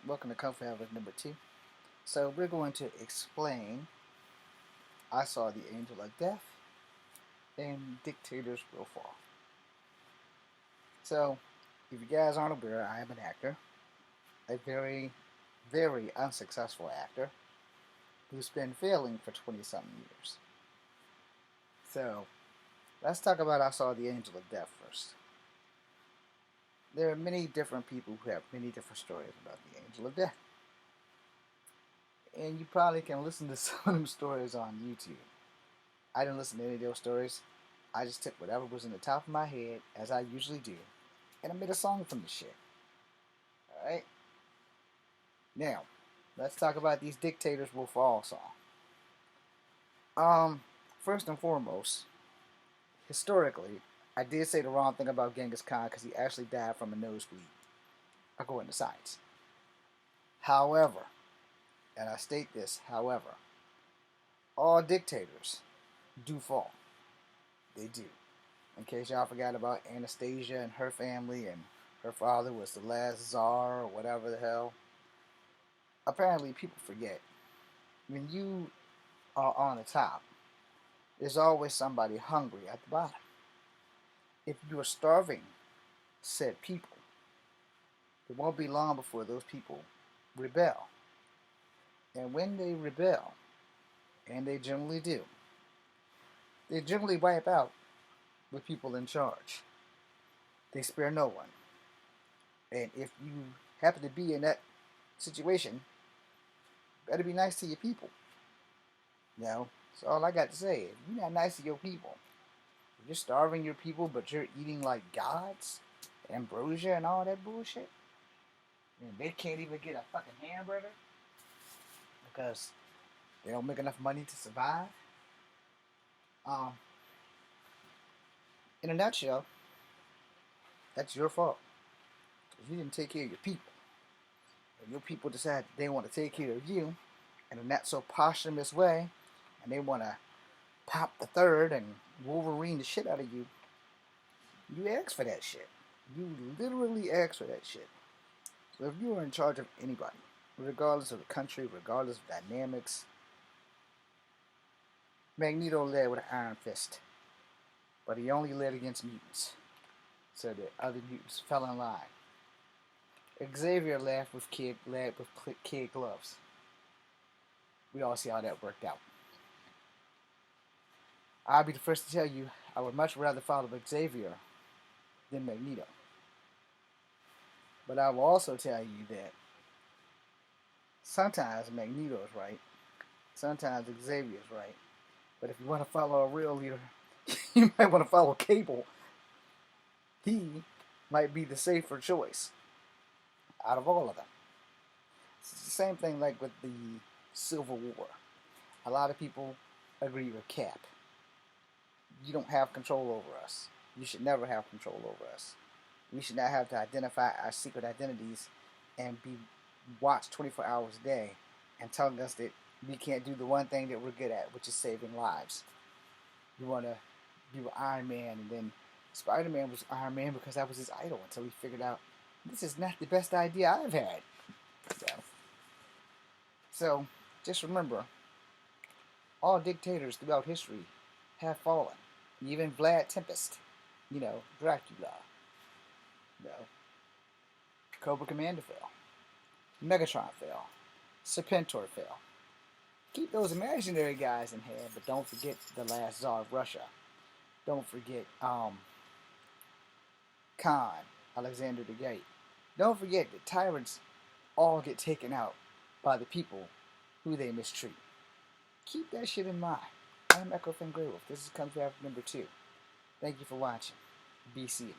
Welcome to Comfort Habit number 2. So we're going to explain I Saw the Angel of Death and Dictators Will Fall. So, if you guys aren't aware, I am an actor. A very, very unsuccessful actor who's been failing for 20-something years. So, let's talk about I Saw the Angel of Death first. There are many different people who have many different stories about the Angel of Death. And you probably can listen to some of them stories on YouTube. I didn't listen to any of those stories. I just took whatever was in the top of my head, as I usually do, and I made a song from the shit. Alright? Now, let's talk about these Dictators Will Fall song. First and foremost, historically, I did say the wrong thing about Genghis Khan because he actually died from a nosebleed, according to science. However, and I state this, however, all dictators do fall. They do. In case y'all forgot about Anastasia and her family, and her father was the last czar or whatever the hell. Apparently, people forget. When you are on the top, there's always somebody hungry at the bottom. If you are starving said people, it won't be long before those people rebel. And when they rebel, and they generally do, they generally wipe out the people in charge. They spare no one. And if you happen to be in that situation, you better be nice to your people. You know, that's all I got to say. If you're not nice to your people, if you're starving your people, but you're eating like gods, ambrosia and all that bullshit, and they can't even get a fucking hamburger because they don't make enough money to survive. In a nutshell, that's your fault. Because you didn't take care of your people. And your people decide they want to take care of you in a not so posthumous way, and they want to pop the third and Wolverine the shit out of you. You ask for that shit. You literally ask for that shit. So if you are in charge of anybody, regardless of the country, regardless of dynamics, Magneto led with an iron fist. But he only led against mutants, so that other mutants fell in line. Xavier led with kid gloves. We all see how that worked out. I'll be the first to tell you, I would much rather follow Xavier than Magneto. But I will also tell you that sometimes Magneto is right, sometimes Xavier is right. But if you want to follow a real leader, you might want to follow Cable. He might be the safer choice out of all of them. It's the same thing like with the Civil War. A lot of people agree with Cap. You don't have control over us. You should never have control over us. We should not have to identify our secret identities and be watched 24 hours a day and telling us that we can't do the one thing that we're good at, which is saving lives. You want to be with Iron Man, and then Spider-Man was Iron Man because that was his idol until he figured out this is not the best idea I've had. So just remember, all dictators throughout history have fallen. Even Vlad Tempest, Dracula, Cobra Commander fell, Megatron fell, Serpentor fell. Keep those imaginary guys in head, but don't forget the last Tsar of Russia. Don't forget Khan, Alexander the Great. Don't forget that tyrants all get taken out by the people who they mistreat. Keep that shit in mind. I'm Echo Fangrewolf. This is Comfort Habit number 2. Thank you for watching. Be seeing you.